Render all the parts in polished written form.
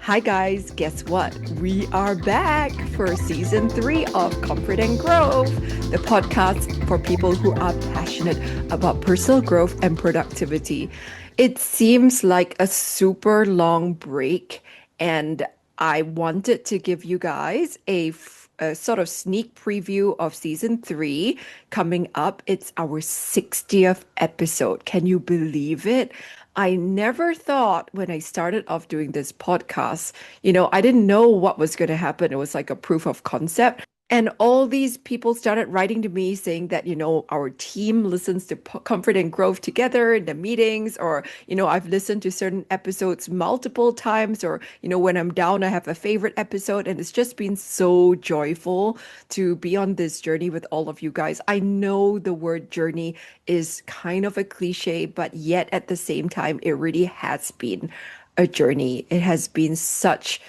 Hi, guys. Guess what? We are back for season three of Comfort and Growth, the podcast for people who are passionate about personal growth and productivity. It seems like a super long break, and I wanted to give you guys a sort of sneak preview of season three coming up. It's our 60th episode. Can you believe it? I never thought when I started off doing this podcast, I didn't know what was going to happen. It was like a proof of concept. And all these people started writing to me saying that, our team listens to Comfort and Growth together in the meetings, or, I've listened to certain episodes multiple times, or, when I'm down, I have a favorite episode. And it's just been so joyful to be on this journey with all of you guys. I know the word journey is kind of a cliche, but yet at the same time, it really has been a journey. It has been such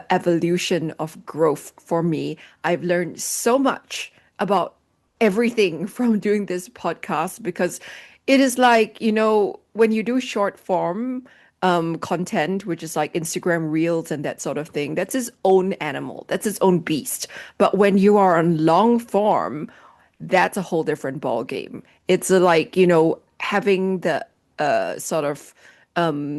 evolution of growth for me. I've learned so much about everything from doing this podcast because it is like, when you do short form content, which is like Instagram Reels and that sort of thing, that's its own animal, that's its own beast. But when you are on long form, that's a whole different ball game. It's like, having the sort of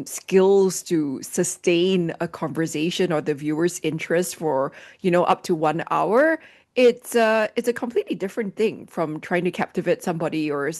skills to sustain a conversation or the viewer's interest for, up to 1 hour. It's a completely different thing from trying to captivate somebody or,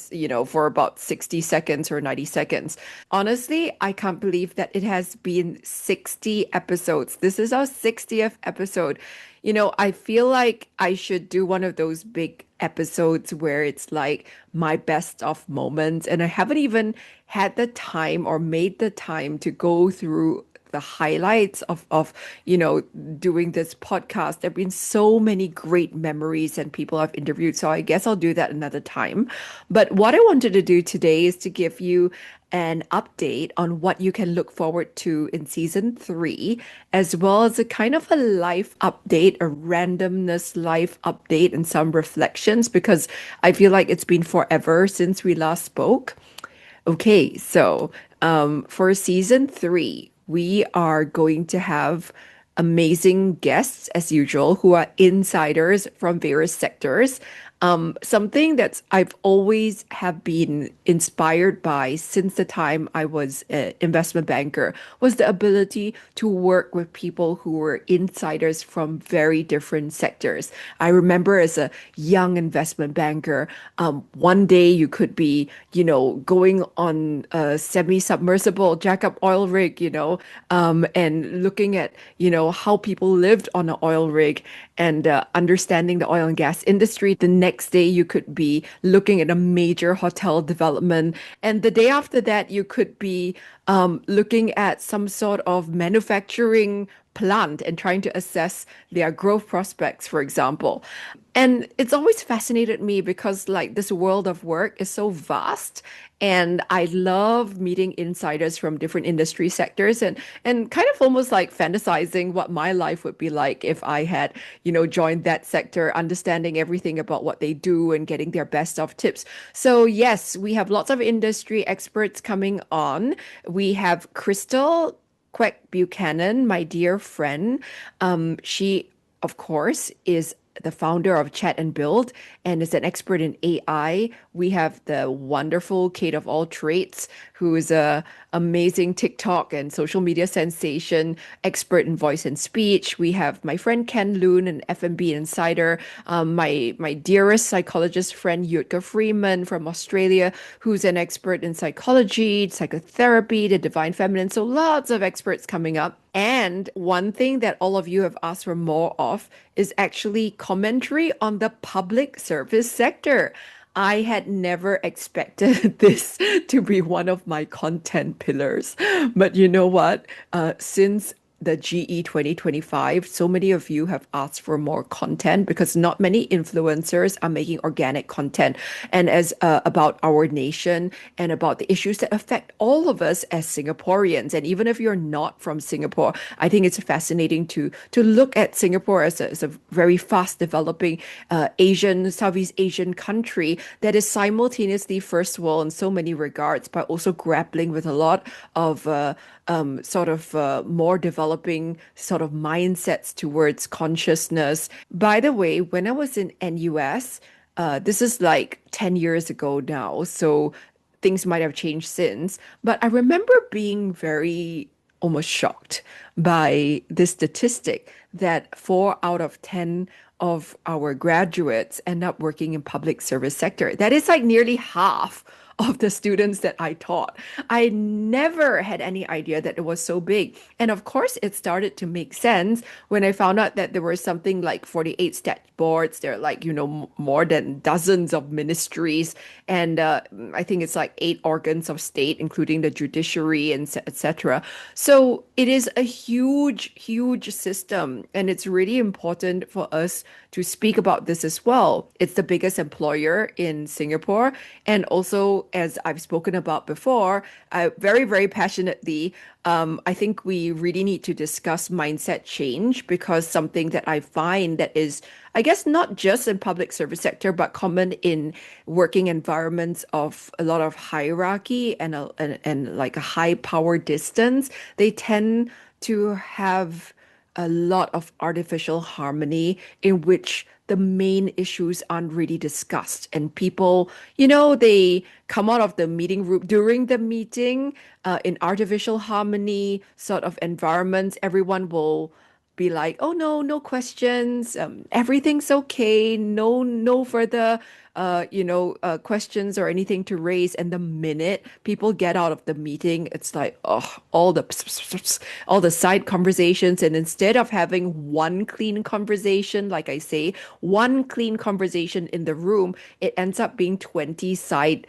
for about 60 seconds or 90 seconds. Honestly, I can't believe that it has been 60 episodes. This is our 60th episode. I feel like I should do one of those big episodes where it's like my best of moments, and I haven't even had the time or made the time to go through the highlights of doing this podcast. There have been so many great memories and people I've interviewed, so I guess I'll do that another time. But what I wanted to do today is to give you an update on what you can look forward to in season three, as well as a kind of a life update, a randomness life update, and some reflections because I feel like it's been forever since we last spoke. Okay, so for season three, we are going to have amazing guests as usual who are insiders from various sectors. Something that's I've always have been inspired by since the time I was an investment banker was the ability to work with people who were insiders from very different sectors. I remember as a young investment banker, one day you could be, going on a semi-submersible jackup oil rig, and looking at, how people lived on an oil rig and understanding the oil and gas industry. The next day, you could be looking at a major hotel development. And the day after that, you could be looking at some sort of manufacturing plant and trying to assess their growth prospects, for example. And it's always fascinated me because like this world of work is so vast, and I love meeting insiders from different industry sectors and kind of almost like fantasizing what my life would be like if I had, joined that sector, understanding everything about what they do and getting their best of tips. So yes, we have lots of industry experts coming on. We have Crystal Quek Buchanan, my dear friend. She, of course, is the founder of Chat and Build and is an expert in AI. We have the wonderful Kate of all trades, who is a amazing TikTok and social media sensation, expert in voice and speech. We have my friend Ken Loon, an F&B insider, my dearest psychologist friend Yutka Freeman from Australia, who's an expert in psychology, psychotherapy, the divine feminine. So lots of experts coming up. And one thing that all of you have asked for more of is actually commentary on the public service sector. I had never expected this to be one of my content pillars. But you know what? Since the GE 2025, so many of you have asked for more content because not many influencers are making organic content and as about our nation and about the issues that affect all of us as Singaporeans. And even if you're not from Singapore, I think it's fascinating to look at Singapore as a very fast developing Southeast Asian country that is simultaneously first world in so many regards, but also grappling with a lot of sort of more developing sort of mindsets towards consciousness. By the way, when I was in NUS, this is like 10 years ago now, so things might have changed since, but I remember being very almost shocked by this statistic that 4 out of 10 of our graduates end up working in public service sector. That is like nearly half of the students that I taught. I never had any idea that it was so big. And of course, it started to make sense when I found out that there were something like 48 stat boards. There are like, more than dozens of ministries. And I think it's like 8 organs of state, including the judiciary and etc. So it is a huge, huge system. And it's really important for us to speak about this as well. It's the biggest employer in Singapore. And also, as I've spoken about before, very, very passionately, I think we really need to discuss mindset change because something that I find that is, I guess, not just in public service sector, but common in working environments of a lot of hierarchy and like a high power distance, they tend to have a lot of artificial harmony in which the main issues aren't really discussed. And people, they come out of the meeting room during the meeting in artificial harmony sort of environments. Everyone will be like, oh no, no questions. Everything's okay. No, no further, questions or anything to raise. And the minute people get out of the meeting, it's like, oh, all the side conversations. And instead of having one clean conversation, like I say, one clean conversation in the room, it ends up being 20 side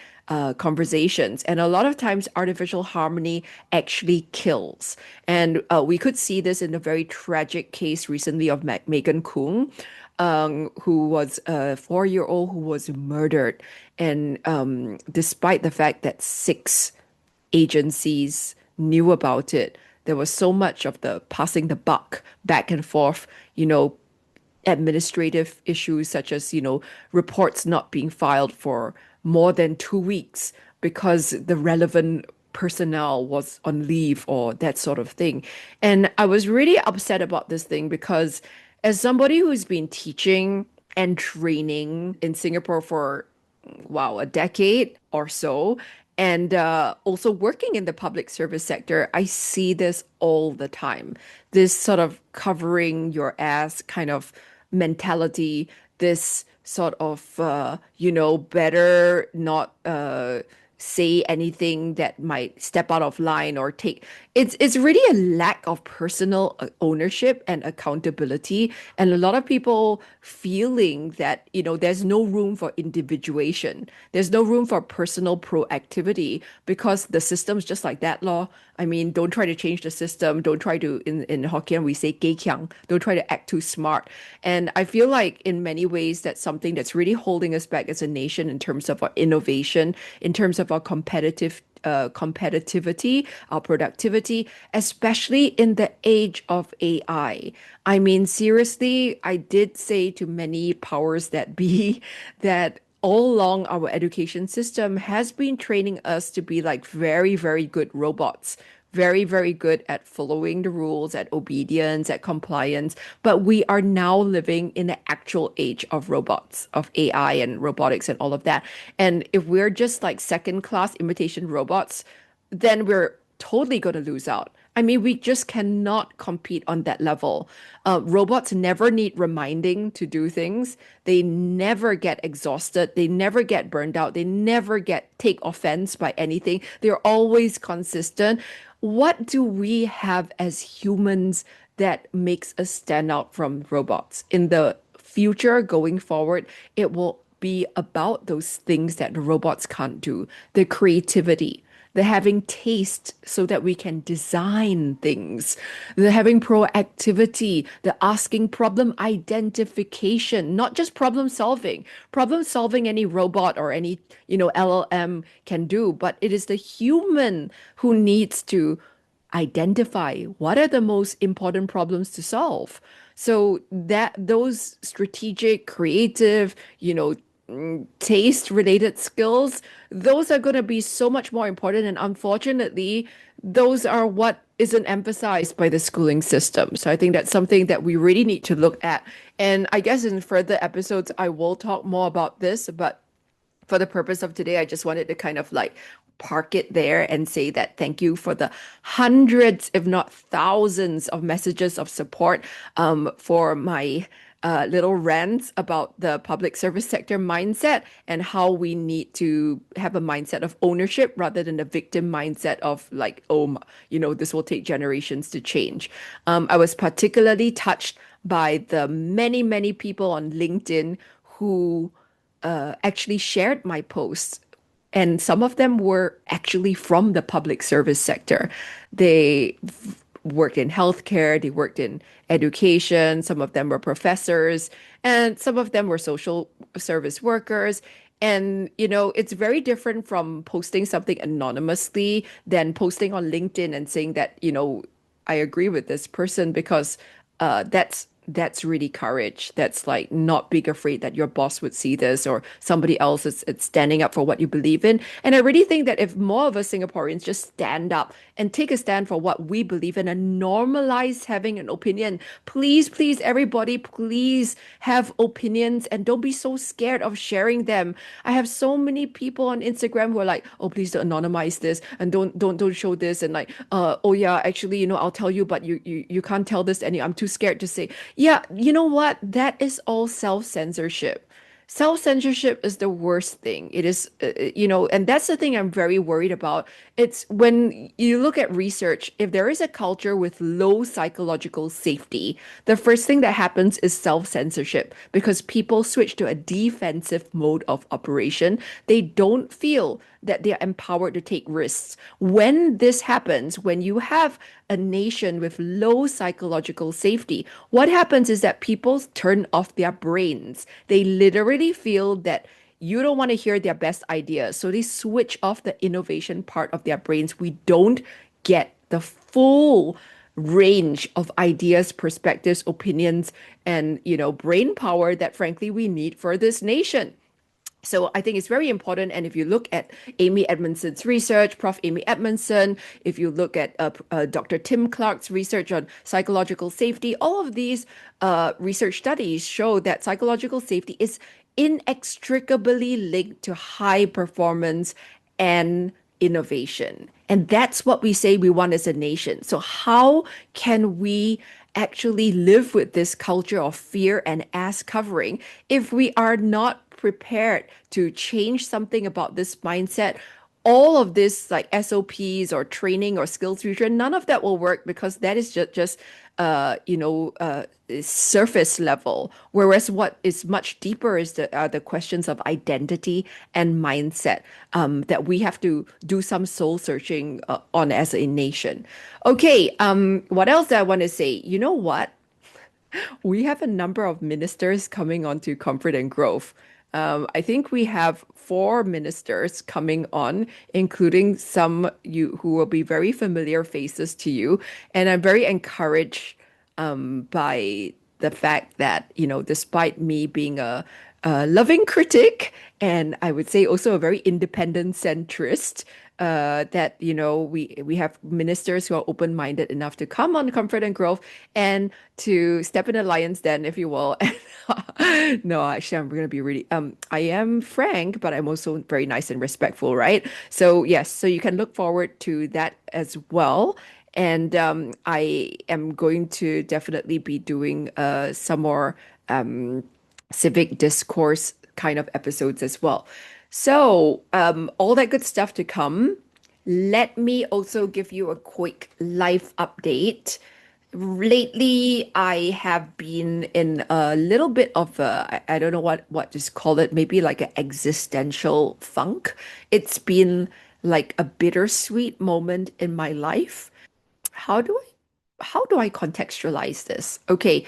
conversations. And a lot of times, artificial harmony actually kills. And we could see this in a very tragic case recently of Megan Kung, who was a 4-year-old who was murdered. And despite the fact that 6 agencies knew about it, there was so much of the passing the buck back and forth, administrative issues such as, reports not being filed for more than 2 weeks because the relevant personnel was on leave or that sort of thing. And I was really upset about this thing because as somebody who's been teaching and training in Singapore for, wow, a decade or so, and also working in the public service sector, I see this all the time. This sort of covering your ass kind of mentality, this sort of, better not say anything that might step out of line or take. It's really a lack of personal ownership and accountability, and a lot of people feeling that there's no room for individuation, there's no room for personal proactivity because the system's just like that law. I mean, don't try to change the system. Don't try to, in Hokkien, we say gei kiang. Don't try to act too smart. And I feel like in many ways, that's something that's really holding us back as a nation in terms of our innovation, in terms of our competitivity, our productivity, especially in the age of AI. I mean, seriously, I did say to many powers that be that all along our education system has been training us to be like very, very good robots, very, very good at following the rules, at obedience, at compliance. But we are now living in the actual age of robots, of AI and robotics and all of that. And if we're just like second class imitation robots, then we're totally going to lose out. I mean, we just cannot compete on that level. Robots never need reminding to do things. They never get exhausted. They never get burned out. They never get take offense by anything. They're always consistent. What do we have as humans that makes us stand out from robots? In the future, going forward, it will be about those things that the robots can't do, the creativity, the having taste so that we can design things, the having proactivity, the asking problem identification, not just problem solving. Problem solving any robot or any, LLM can do, but it is the human who needs to identify what are the most important problems to solve. So that those strategic, creative, taste related skills, those are going to be so much more important. And unfortunately, those are what isn't emphasized by the schooling system. So I think that's something that we really need to look at. And I guess in further episodes, I will talk more about this, but for the purpose of today, I just wanted to kind of like park it there and say that thank you for the hundreds, if not thousands, of messages of support for my little rants about the public service sector mindset and how we need to have a mindset of ownership rather than a victim mindset of like, this will take generations to change. I was particularly touched by the many, many people on LinkedIn who actually shared my posts. And some of them were actually from the public service sector. They worked in healthcare, they worked in education, some of them were professors, and some of them were social service workers. And, it's very different from posting something anonymously than posting on LinkedIn and saying that, I agree with this person because that's really courage. That's like not being afraid that your boss would see this or somebody else is it's standing up for what you believe in. And I really think that if more of us Singaporeans just stand up and take a stand for what we believe in and normalize having an opinion, please, please, everybody, please have opinions and don't be so scared of sharing them. I have so many people on Instagram who are like, oh, please don't anonymize this and don't show this and like, oh yeah, actually, I'll tell you, but you can't tell this to any. I'm too scared to say. Yeah, you know what? That is all self-censorship. Self-censorship is the worst thing. It is, and that's the thing I'm very worried about. It's when you look at research, if there is a culture with low psychological safety, the first thing that happens is self-censorship because people switch to a defensive mode of operation. They don't feel that they are empowered to take risks. When this happens, when you have a nation with low psychological safety, what happens is that people turn off their brains. They literally feel that you don't want to hear their best ideas. So they switch off the innovation part of their brains. We don't get the full range of ideas, perspectives, opinions, and brain power that frankly we need for this nation. So I think it's very important. And if you look at Amy Edmondson's research, Prof. Amy Edmondson, if you look at Dr. Tim Clark's research on psychological safety, all of these research studies show that psychological safety is inextricably linked to high performance and innovation. And that's what we say we want as a nation. So how can we actually live with this culture of fear and ass covering if we are not prepared to change something about this mindset? All of this like SOPs or training or skills future, none of that will work because that is just surface level. Whereas what is much deeper is the questions of identity and mindset that we have to do some soul searching on as a nation. Okay, what else do I want to say? You know what? We have a number of ministers coming on to Comfort and Growth. I think we have four ministers coming on, including some you who will be very familiar faces to you. And I'm very encouraged by the fact that, despite me being a loving critic and I would say also a very independent centrist, that we have ministers who are open-minded enough to come on Comfort and Growth and to step in the lion's den, if you will. No, actually, I'm going to be really I am frank, but I'm also very nice and respectful, right? So yes, so you can look forward to that as well. And I am going to definitely be doing some more civic discourse kind of episodes as well. So, all that good stuff to come. Let me also give you a quick life update. Lately, I have been in a little bit of I don't know what to call it, maybe like an existential funk. It's been like a bittersweet moment in my life. How do I contextualize this? Okay,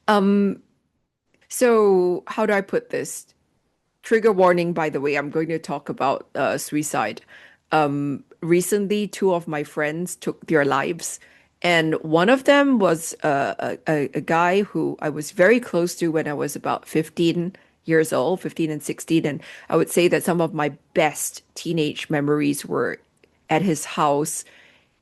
um, so how do I put this? Trigger warning, by the way, I'm going to talk about suicide. Recently, two of my friends took their lives, and one of them was a guy who I was very close to when I was about 15 years old, 15 and 16. And I would say that some of my best teenage memories were at his house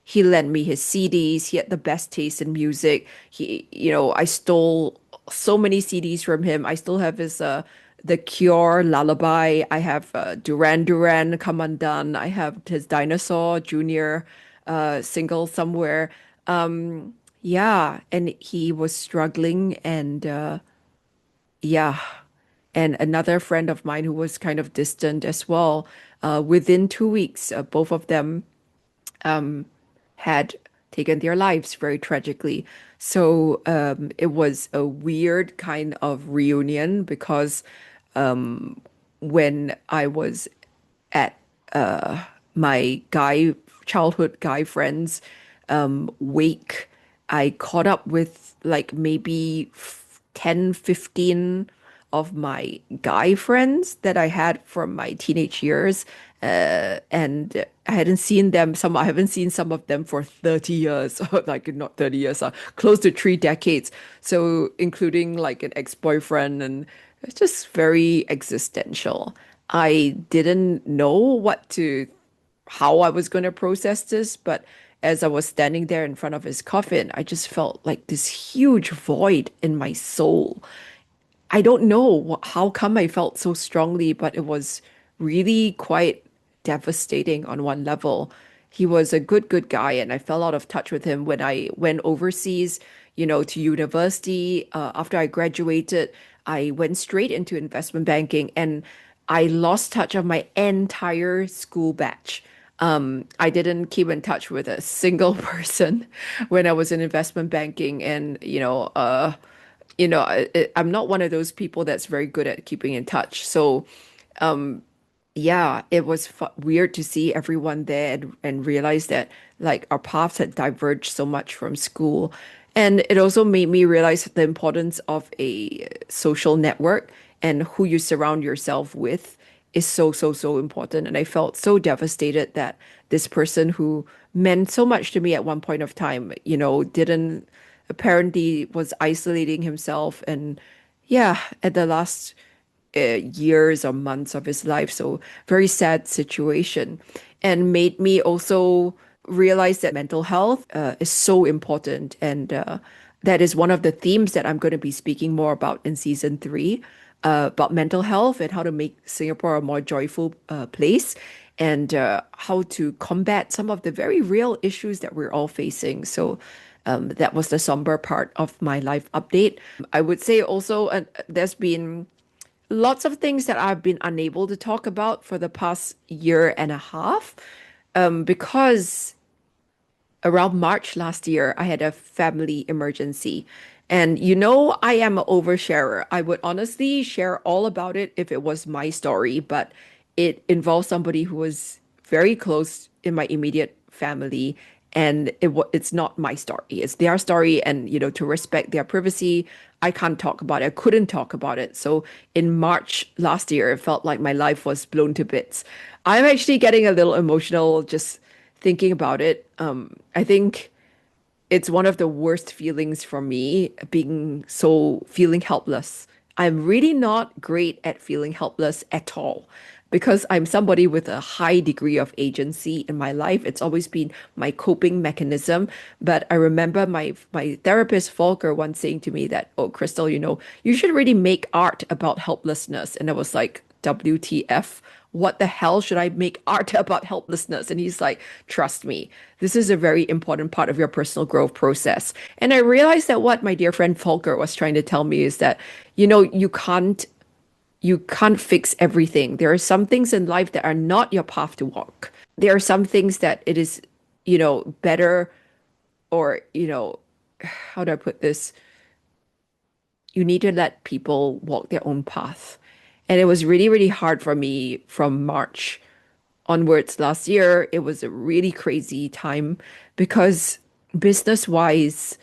He lent me his CDs. He had the best taste in music. I stole so many CDs from him. I still have his The Cure Lullaby. I have Duran Duran Come Undone. I have his Dinosaur Junior single somewhere. Yeah, and he was struggling, and yeah, and another friend of mine who was kind of distant as well. Within 2 weeks, both of them had taken their lives very tragically. So it was a weird kind of reunion because when I was at my childhood guy friends wake, I caught up with like maybe 10, 15 of my guy friends that I had from my teenage years. And I hadn't seen them, I haven't seen some of them for 30 years, like not 30 years, close to 3 decades. So including like an ex-boyfriend, and it's just very existential. I didn't know how I was going to process this, but as I was standing there in front of his coffin, I just felt like this huge void in my soul. I don't know how come I felt so strongly, but it was really quite devastating on one level. He was a good guy, and I fell out of touch with him when I went overseas, to university. After I graduated, I went straight into investment banking, and I lost touch of my entire school batch. I didn't keep in touch with a single person when I was in investment banking, and I'm not one of those people that's very good at keeping in touch. So, yeah, it was fu weird to see everyone there, and realize that like our paths had diverged so much from school. And it also made me realize the importance of a social network, and who you surround yourself with is so important. And I felt so devastated that this person who meant so much to me at one point of time, didn't apparently was isolating himself, and yeah, at the last years or months of his life. So very sad situation, and made me also realize that mental health is so important. And that is one of the themes that I'm going to be speaking more about in season three, about mental health and how to make Singapore a more joyful place, and how to combat some of the very real issues that we're all facing. So that was the somber part of my life update. I would say also there's been lots of things that I've been unable to talk about for the past year and a half, because around March last year, I had a family emergency. And I am an oversharer. I would honestly share all about it if it was my story, but it involves somebody who was very close in my immediate family, and it's not my story. It's their story, and to respect their privacy, I can't talk about it. I couldn't talk about it. So in March last year, it felt like my life was blown to bits. I'm actually getting a little emotional just thinking about it. I think it's one of the worst feelings for me, feeling helpless. I'm really not great at feeling helpless at all, because I'm somebody with a high degree of agency in my life. It's always been my coping mechanism. But I remember my therapist Volker once saying to me that, "Oh, Crystal, you should really make art about helplessness." And I was like, WTF? What the hell should I make art about helplessness? And he's like, trust me, this is a very important part of your personal growth process. And I realized that what my dear friend Volker was trying to tell me is that, you can't fix everything. There are some things in life that are not your path to walk. There are some things that it is, better, or, how do I put this? You need to let people walk their own path. And it was really, really hard for me from March onwards last year. It was a really crazy time because business wise,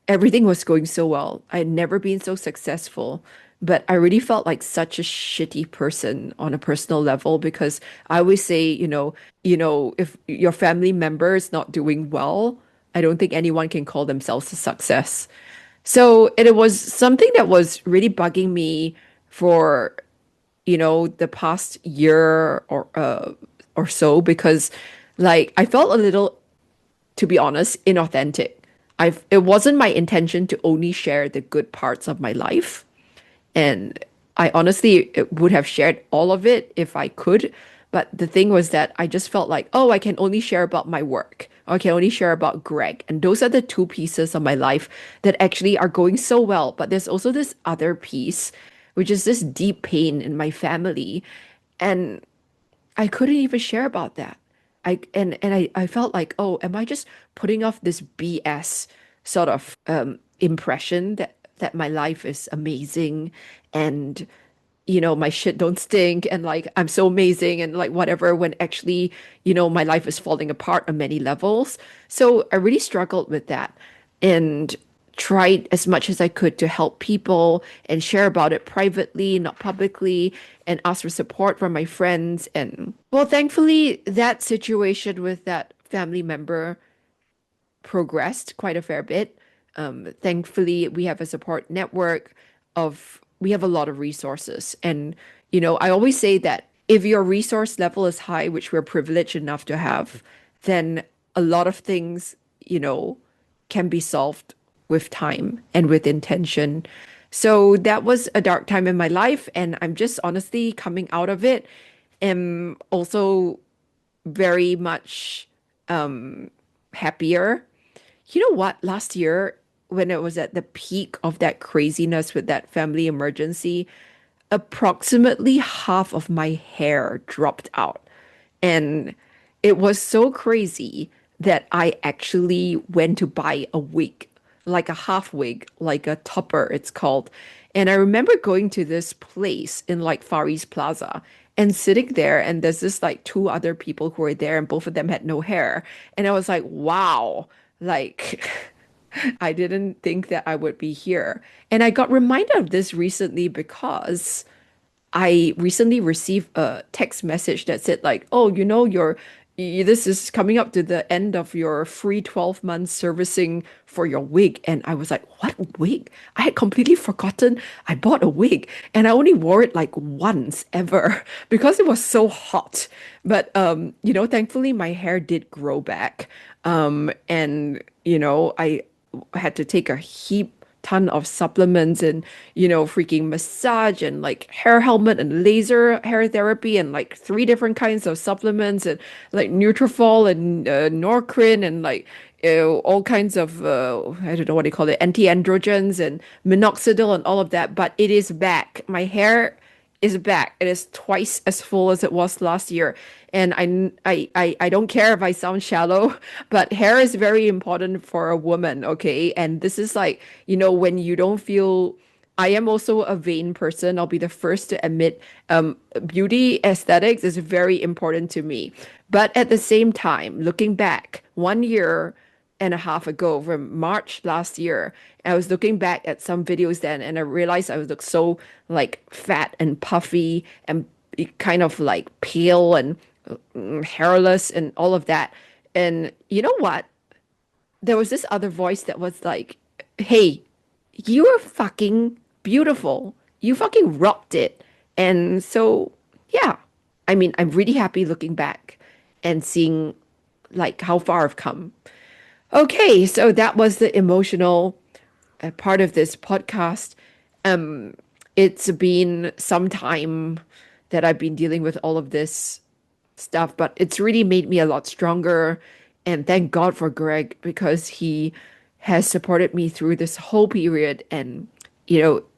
everything was going so well. I had never been so successful, but I really felt like such a shitty person on a personal level, because I always say, if your family member is not doing well, I don't think anyone can call themselves a success. So it was something that was really bugging me for, the past year or so, because like I felt a little to be honest, inauthentic. It wasn't my intention to only share the good parts of my life. And I honestly would have shared all of it if I could. But the thing was that I just felt like, oh, I can only share about my work. Or I can only share about Greg. And those are the two pieces of my life that actually are going so well. But there's also this other piece, which is this deep pain in my family. And I couldn't even share about that. I felt like, oh, am I just putting off this BS sort of impression that my life is amazing and my shit don't stink and like I'm so amazing and like whatever when actually, my life is falling apart on many levels. So I really struggled with that and tried as much as I could to help people and share about it privately, not publicly, and ask for support from my friends. And well, thankfully, that situation with that family member progressed quite a fair bit. Thankfully, we have a support network we have a lot of resources. And, I always say that if your resource level is high, which we're privileged enough to have, then a lot of things, can be solved with time and with intention. So that was a dark time in my life, and I'm just honestly coming out of it. And also very much happier. You know what? Last year, when it was at the peak of that craziness with that family emergency, approximately half of my hair dropped out. And it was so crazy that I actually went to buy a wig, like a half wig, like a topper, it's called. And I remember going to this place in like Far East Plaza and sitting there, and there's this like two other people who were there, and both of them had no hair. And I was like, wow, like I didn't think that I would be here. And I got reminded of this recently because I recently received a text message that said like, "Oh, this is coming up to the end of your free 12 months servicing for your wig." And I was like, "What wig?" I had completely forgotten I bought a wig and I only wore it like once ever because it was so hot. But thankfully my hair did grow back. And I had to take a heap ton of supplements and freaking massage and like hair helmet and laser hair therapy and like three different kinds of supplements and like Nutrafol and Norcrin and like all kinds of I don't know what they call it, anti-androgens and minoxidil and all of that. But it is back. My hair is back. It is twice as full as it was last year. And I don't care if I sound shallow, but hair is very important for a woman, okay? And this is like, when you don't feel I am also a vain person. I'll be the first to admit beauty aesthetics is very important to me. But at the same time, looking back 1 year and a half ago from March last year, I was looking back at some videos then and I realized I was look so like fat and puffy and kind of like pale and hairless and all of that. And you know what? There was this other voice that was like, hey, you are fucking beautiful. You fucking rocked it. And so, yeah, I mean, I'm really happy looking back and seeing like how far I've come. Okay, so that was the emotional part of this podcast. Um, it's been some time that I've been dealing with all of this stuff, but it's really made me a lot stronger. And thank God for Greg because he has supported me through this whole period. And,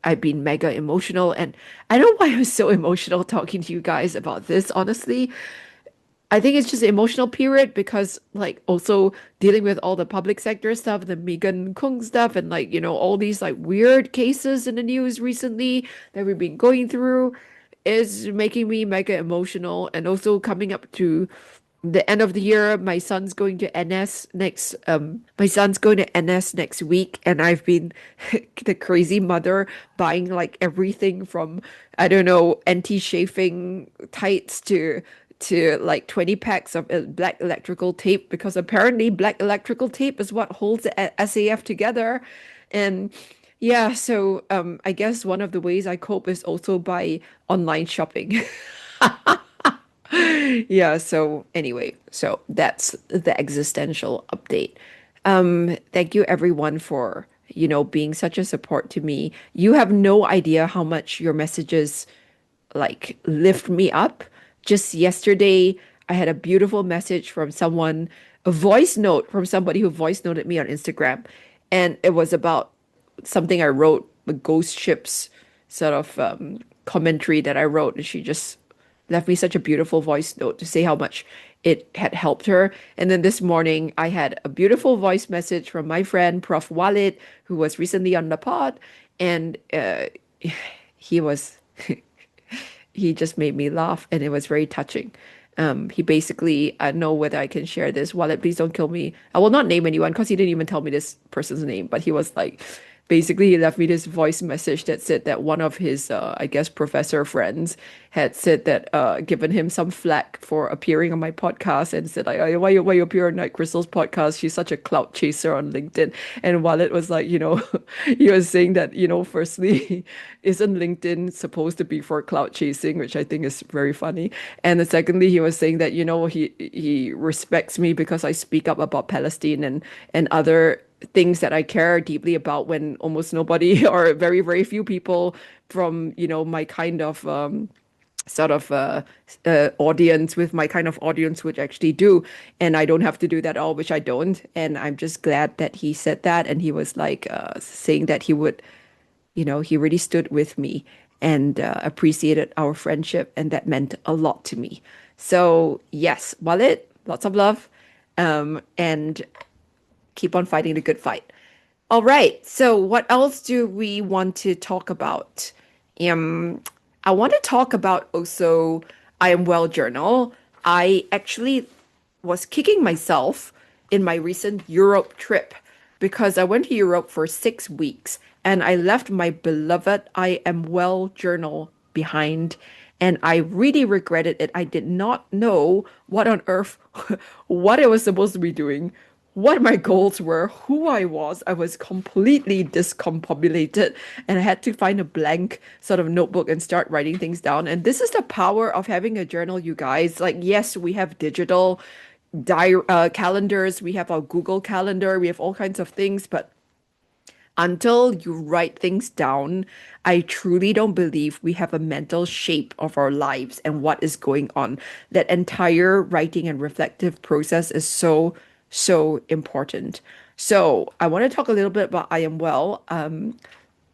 I've been mega emotional. And I don't know why I'm so emotional talking to you guys about this, honestly. I think it's just an emotional period because, like, also dealing with all the public sector stuff, the Megan Kung stuff, and, like, all these, like, weird cases in the news recently that we've been going through is making me mega emotional. And also coming up to the end of the year, my son's going to NS next week, and I've been the crazy mother buying like everything from I don't know anti-chafing tights to like 20 packs of black electrical tape because apparently black electrical tape is what holds the SAF together. And yeah, so I guess one of the ways I cope is also by online shopping. Yeah, so anyway, so that's the existential update. Thank you everyone for, being such a support to me. You have no idea how much your messages like lift me up. Just yesterday, I had a beautiful message from someone, a voice note from somebody who voice noted me on Instagram, and it was about something I wrote, the ghost ships sort of commentary that I wrote, and she just left me such a beautiful voice note to say how much it had helped her. And then this morning, I had a beautiful voice message from my friend, Prof. Walid, who was recently on the pod, and he was he just made me laugh and it was very touching. He basically, I don't know whether I can share this. Wallet, please don't kill me. I will not name anyone because he didn't even tell me this person's name, but he was like, basically, he left me this voice message that said that one of his, I guess, professor friends had said that, given him some flack for appearing on my podcast and said, like, "Oh, why you appear on Night Crystal's podcast? She's such a clout chaser on LinkedIn." And Wallet was like, he was saying that, firstly, isn't LinkedIn supposed to be for clout chasing, which I think is very funny. And then secondly, he was saying that, he respects me because I speak up about Palestine and other things that I care deeply about when almost nobody or very, very few people from, my kind of sort of audience with my kind of audience would actually do. And I don't have to do that all, which I don't. And I'm just glad that he said that. And he was like saying that he would, he really stood with me and appreciated our friendship. And that meant a lot to me. So, yes, Wallet, lots of love. And keep on fighting the good fight. All right. So, what else do we want to talk about? Um, I want to talk about also I Am Well journal. I actually was kicking myself in my recent Europe trip because I went to Europe for 6 weeks and I left my beloved I Am Well journal behind. And I really regretted it. I did not know what on earth, what I was supposed to be doing, what my goals were, who I was. I was completely discombobulated and I had to find a blank sort of notebook and start writing things down. And this is the power of having a journal, you guys. Like, yes, we have digital calendars, we have our Google Calendar, we have all kinds of things, but until you write things down, I truly don't believe we have a mental shape of our lives and what is going on. That entire writing and reflective process is so, so important. So I want to talk a little bit about I Am Well.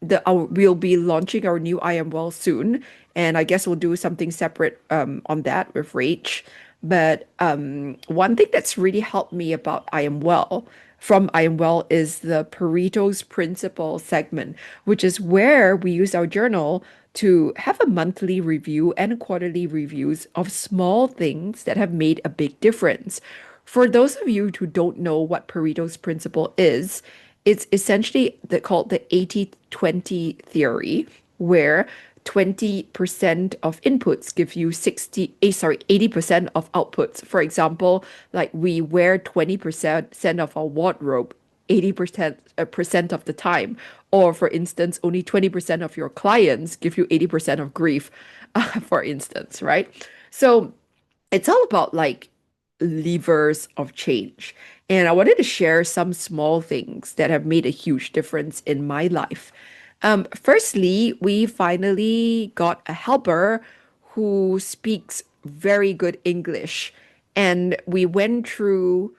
We'll be launching our new I Am Well soon, and I guess we'll do something separate on that with Rach. But one thing that's really helped me about I Am Well from I Am Well is the Pareto's Principle segment, which is where we use our journal to have a monthly review and quarterly reviews of small things that have made a big difference. For those of you who don't know what Pareto's Principle is, it's essentially called the 80-20 theory, where 20% of inputs give you 80% of outputs. For example, like we wear 20% of our wardrobe 80% percent of the time. Or for instance, only 20% of your clients give you 80% of grief, for instance, right? So it's all about like levers of change. And I wanted to share some small things that have made a huge difference in my life. Firstly, we finally got a helper who speaks very good English. And we went through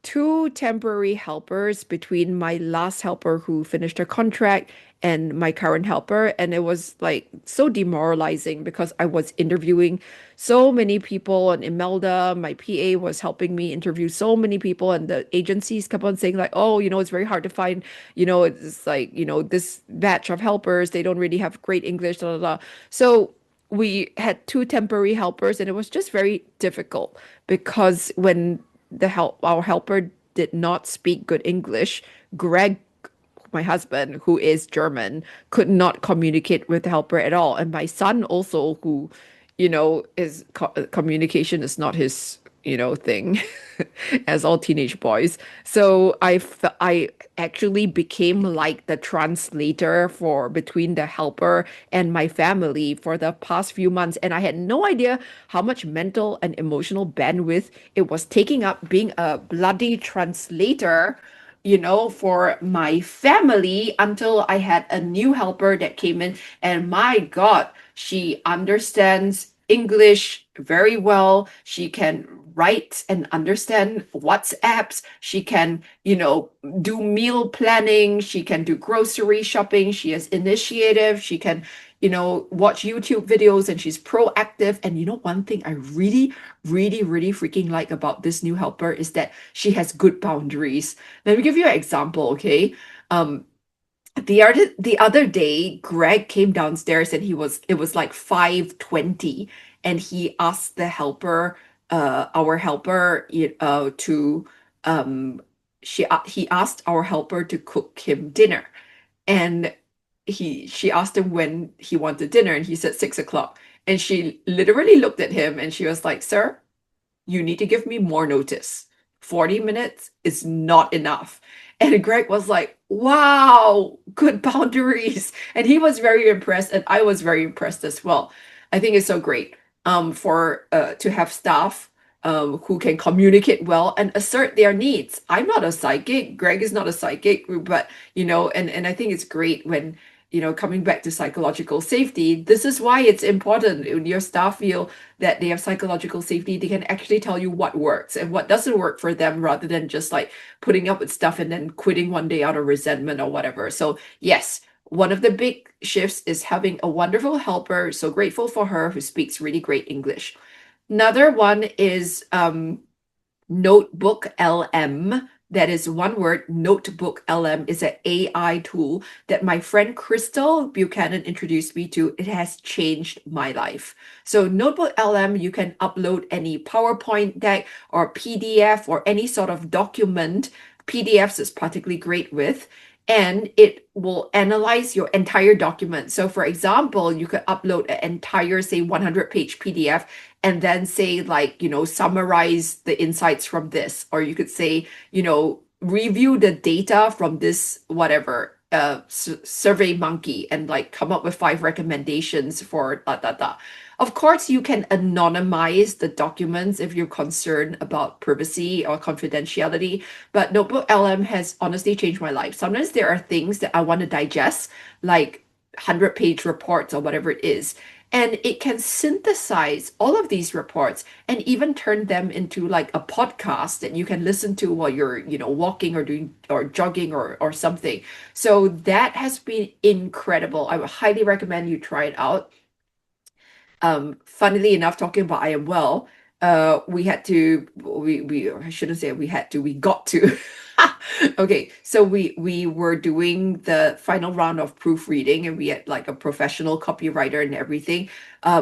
two temporary helpers between my last helper who finished her contract and my current helper. And it was like so demoralizing because I was interviewing so many people, and Imelda, my PA, was helping me interview so many people, and the agencies kept on saying like, oh, it's very hard to find, it's like, this batch of helpers, they don't really have great English, blah, blah, blah. So we had two temporary helpers and it was just very difficult because when our helper did not speak good English. Greg, my husband, who is German, could not communicate with the helper at all. And my son also, who, is communication is not his, thing as all teenage boys. So I actually became like the translator for between the helper and my family for the past few months. And I had no idea how much mental and emotional bandwidth it was taking up being a bloody translator, for my family until I had a new helper that came in. And my God, she understands English very well. She can write and understand WhatsApps. She can, do meal planning. She can do grocery shopping. She is initiative. She can, watch YouTube videos and she's proactive. And one thing I really, really, really freaking like about this new helper is that she has good boundaries. Let me give you an example, okay? Um, the other day, Greg came downstairs and it was like 5:20, and he asked our helper, to he asked our helper to cook him dinner. And she asked him when he wanted dinner, and he said 6 o'clock. And she literally looked at him and she was like, "Sir, you need to give me more notice. 40 minutes is not enough." And Greg was like, "Wow, good boundaries." And he was very impressed, and I was very impressed as well. I think it's so great for to have staff who can communicate well and assert their needs. I'm not a psychic. Greg is not a psychic, but and I think it's great when coming back to psychological safety, this is why it's important. When your staff feel that they have psychological safety, they can actually tell you what works and what doesn't work for them rather than just like putting up with stuff and then quitting one day out of resentment or whatever. So, yes, one of the big shifts is having a wonderful helper. So grateful for her who speaks really great English. Another one is Notebook LM. That is one word. Notebook LM is an AI tool that my friend Crystal Buchanan introduced me to. It has changed my life. So Notebook LM, you can upload any PowerPoint deck or PDF or any sort of document. PDFs is particularly great with, and it will analyze your entire document. So for example, you could upload an entire, say, 100-page PDF and then say like, summarize the insights from this. Or you could say, review the data from this, whatever, survey monkey and like come up with 5 recommendations for da da da. Of course, you can anonymize the documents if you're concerned about privacy or confidentiality, but Notebook LM has honestly changed my life. Sometimes there are things that I want to digest, like 100-page reports or whatever it is. And it can synthesize all of these reports and even turn them into like a podcast that you can listen to while you're, walking or doing or jogging or something. So that has been incredible. I would highly recommend you try it out. Funnily enough, talking about I am well, we I shouldn't say we had to, we got to. Okay, so we were doing the final round of proofreading, and we had like a professional copywriter and everything,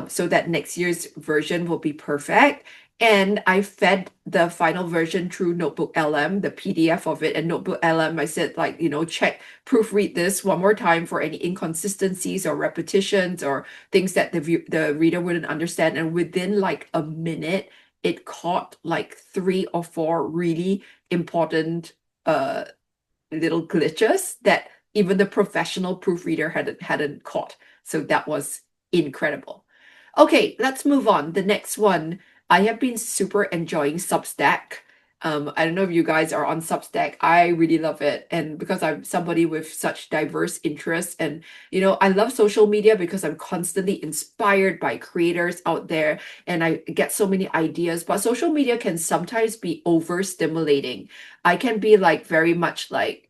so that next year's version will be perfect. And I fed the final version through Notebook LM, the PDF of it, and Notebook LM. I said, like, check, proofread this one more time for any inconsistencies or repetitions or things that the reader wouldn't understand. And within like a minute, it caught like 3 or 4 really important uh little glitches that even the professional proofreader hadn't caught. So that was incredible. Okay, let's move on. The next one, I have been super enjoying Substack. I don't know if you guys are on Substack. I really love it. And because I'm somebody with such diverse interests, and I love social media because I'm constantly inspired by creators out there and I get so many ideas. But social media can sometimes be overstimulating. I can be like very much like,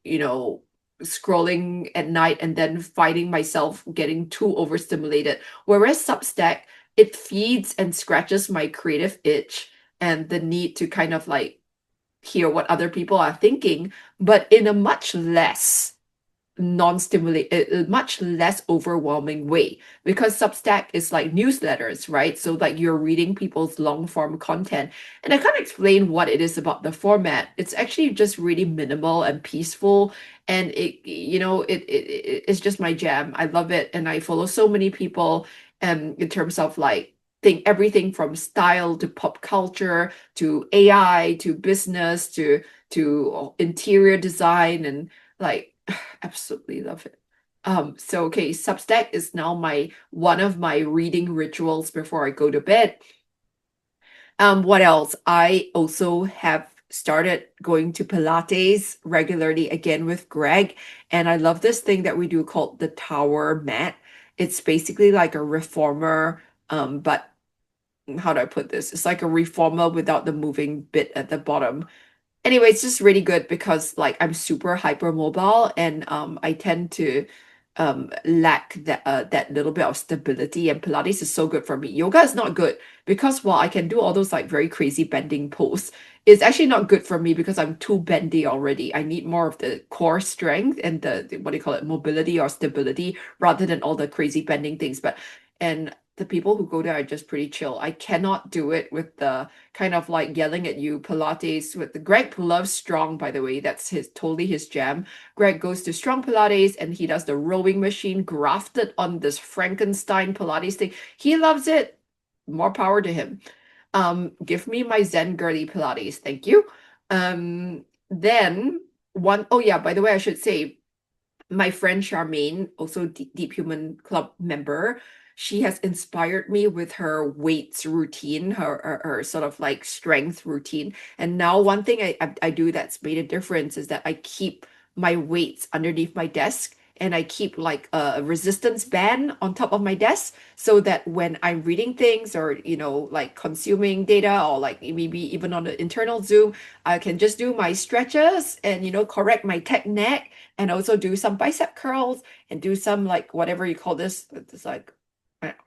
scrolling at night and then finding myself getting too overstimulated. Whereas Substack, it feeds and scratches my creative itch and the need to kind of like hear what other people are thinking, but in a much less non-stimulate a much less overwhelming way, because Substack is like newsletters, right? So like you're reading people's long form content, and I can't explain what it is about the format. It's actually just really minimal and peaceful, and it's just my jam. I love it, and I follow so many people in terms of like think everything from style to pop culture to AI to business to interior design and like absolutely love it. So okay, Substack is now my one of my reading rituals before I go to bed. What else? I also have started going to Pilates regularly again with Greg, and I love this thing that we do called the Tower Mat. It's basically like a reformer, but how do I put this? It's like a reformer without the moving bit at the bottom. Anyway, it's just really good because like I'm super hypermobile and I tend to lack that little bit of stability, and Pilates is so good for me. Yoga is not good because while I can do all those like very crazy bending poses, it's actually not good for me because I'm too bendy already. I need more of the core strength and the what do you call it, mobility or stability rather than all the crazy bending things. But and the people who go there are just pretty chill. I cannot do it with the kind of like yelling at you Pilates with the Greg loves strong, by the way. That's his totally his jam. Greg goes to strong Pilates and he does the rowing machine grafted on this Frankenstein Pilates thing. He loves it. More power to him. Give me my Zen girly Pilates, thank you. Then one, oh yeah, by the way, I should say my friend Charmaine, also Deep Human Club member, she has inspired me with her weights routine, her sort of like strength routine. And now one thing I do that's made a difference is that I keep my weights underneath my desk and I keep like a resistance band on top of my desk so that when I'm reading things or like consuming data or like maybe even on the internal Zoom, I can just do my stretches and correct my tech neck and also do some bicep curls and do some like whatever you call this. It's like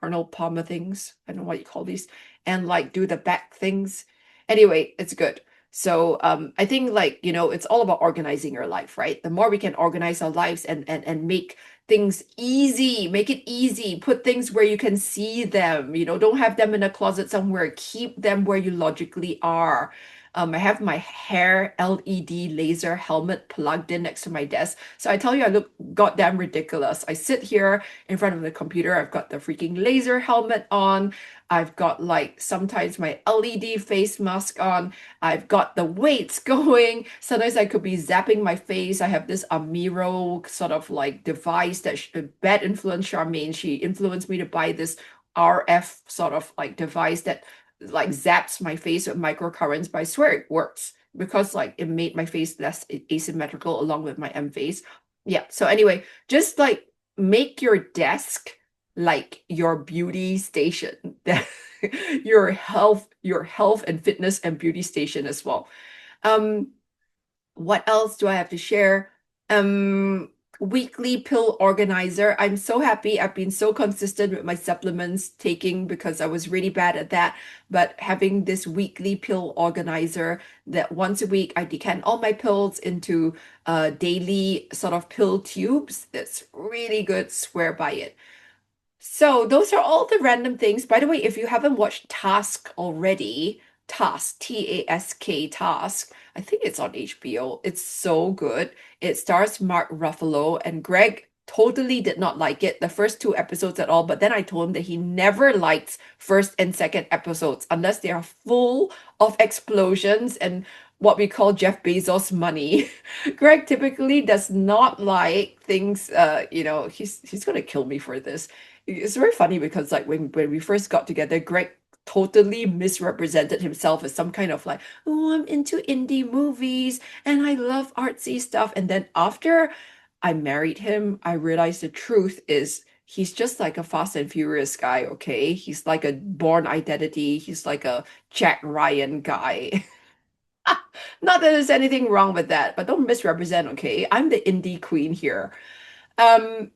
Arnold Palmer things. I don't know what you call these. And like do the back things. Anyway, it's good. So I think like, it's all about organizing your life, right? The more we can organize our lives and make things easy, make it easy, put things where you can see them, don't have them in a closet somewhere, keep them where you logically are. I have my hair LED laser helmet plugged in next to my desk. So I tell you, I look goddamn ridiculous. I sit here in front of the computer. I've got the freaking laser helmet on. I've got like sometimes my LED face mask on. I've got the weights going. Sometimes I could be zapping my face. I have this Amiro sort of like device that bad influence Charmaine. She influenced me to buy this RF sort of like device that like zaps my face with microcurrents, but I swear it works because like it made my face less asymmetrical along with my M face. Yeah. So anyway, just like make your desk like your beauty station, your health and fitness and beauty station as well. Um, what else do I have to share? Um, Weekly pill organizer. I'm so happy. I've been so consistent with my supplements taking because I was really bad at that. But having this weekly pill organizer that once a week I decant all my pills into daily sort of pill tubes. That's really good. Swear by it. So those are all the random things. By the way, if you haven't watched Task already, Task, Task, Task, I think it's on HBO. It's so good. It stars Mark Ruffalo and Greg totally did not like it the first two episodes at all, but then I told him that he never likes first and second episodes unless they are full of explosions and what we call Jeff Bezos money. Greg typically does not like things he's gonna kill me for this. It's very funny because like when we first got together, Greg totally misrepresented himself as some kind of like, oh, I'm into indie movies and I love artsy stuff. And then after I married him, I realized the truth is he's just like a Fast and Furious guy, okay? He's like a Born Identity, he's like a Jack Ryan guy. Not that there's anything wrong with that, but don't misrepresent, okay? I'm the indie queen here. Um,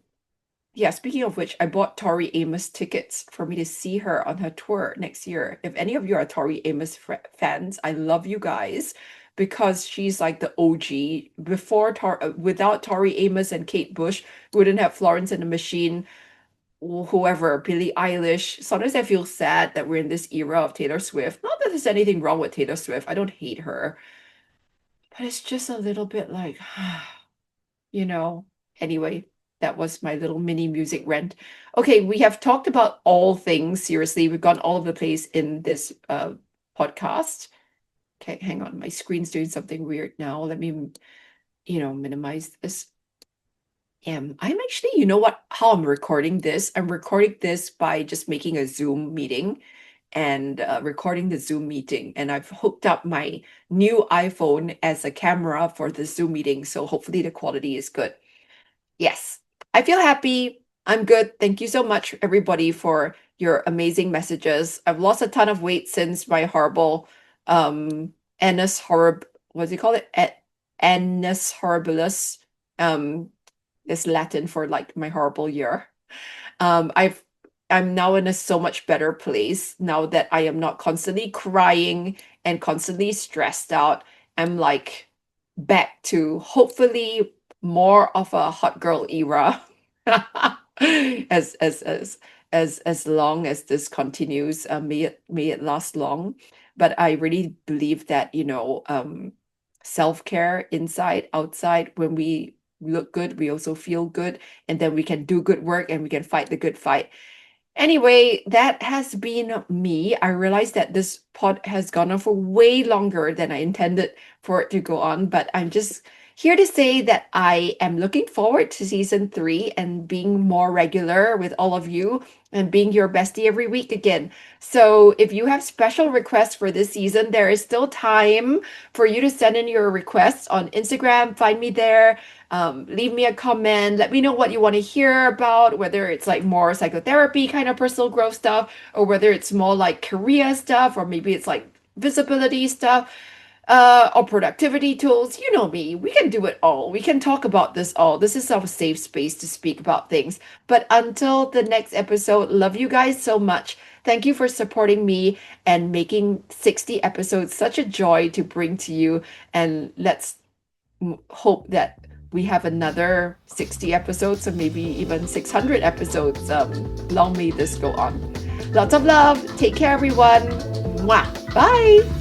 yeah, speaking of which, I bought Tori Amos tickets for me to see her on her tour next year. If any of you are Tori Amos fans, I love you guys because she's like the OG. Without Tori Amos and Kate Bush, we wouldn't have Florence and the Machine, whoever, Billie Eilish. Sometimes I feel sad that we're in this era of Taylor Swift. Not that there's anything wrong with Taylor Swift. I don't hate her, but it's just a little bit like, you know. Anyway. that was my little mini music rant. Okay, we have talked about all things. Seriously, we've gone all over the place in this podcast. Okay, hang on. My screen's doing something weird now. Let me, minimize this. I'm actually, you know what, how I'm recording this? I'm recording this by just making a Zoom meeting and recording the Zoom meeting. And I've hooked up my new iPhone as a camera for the Zoom meeting. So hopefully the quality is good. Yes, I feel happy. I'm good. Thank you so much, everybody, for your amazing messages. I've lost a ton of weight since my horrible annus horrib what do you call it? Annus horribilis. Is Latin for like my horrible year. Um, I've I'm now in a so much better place now that I am not constantly crying and constantly stressed out. I'm like back to hopefully more of a hot girl era. as as as as long as this continues, may it last long. But I really believe that, self-care inside, outside, when we look good, we also feel good, and then we can do good work and we can fight the good fight. Anyway, that has been me. I realized that this pod has gone on for way longer than I intended for it to go on, but I'm just here to say that I am looking forward to season 3 and being more regular with all of you and being your bestie every week again. So, if you have special requests for this season, there is still time for you to send in your requests on Instagram. Find me there. Leave me a comment. Let me know what you want to hear about, whether it's like more psychotherapy kind of personal growth stuff, or whether it's more like career stuff, or maybe it's like visibility stuff, or productivity tools. You know me. We can do it all. We can talk about this all. This is our safe space to speak about things. But until the next episode, love you guys so much. Thank you for supporting me and making 60 episodes such a joy to bring to you. And let's hope that we have another 60 episodes or maybe even 600 episodes. Long may this go on. Lots of love. Take care, everyone. Mwah. Bye.